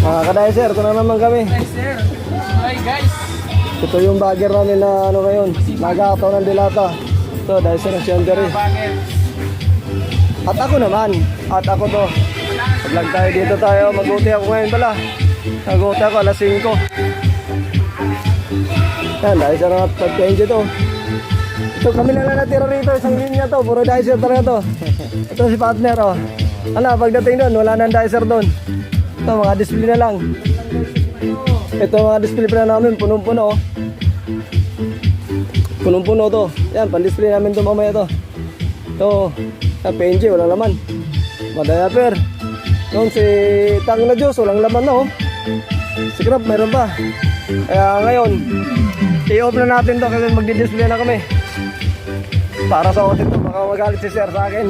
Mga ka-dicer, ito na naman kami. Sir. Hi guys. Ito yung bagger namin na ano ngayon, nagkakataon ng dilata. Ito, dicer ng Shenderi. Bakit? At ako naman, at ako to. Pag-vlog tayo dito tayo, mag-uti ako ngayon pala. Mag-uti ako, alas 5. Yan, dicer at pag-tenje to. Ito kami lang natira rito, isang linya to, puro dicer talaga to. Ito si partner, oh. Ano, pagdating doon, wala nang dicer doon. Ito, mga display na lang. Ito mga display pa na namin, punong-puno, oh. Punong-puno to. Yan, pan-display namin to mamaya to. Ito, sa PNG, walang laman. Madayaper. Noon si Tang na Diyos, walang laman na, oh. Si Crab, mayroon pa. Kaya ngayon, i-off na natin to kasi magdi-display na kami. Para sa audit to, baka magalit si Sir sa akin.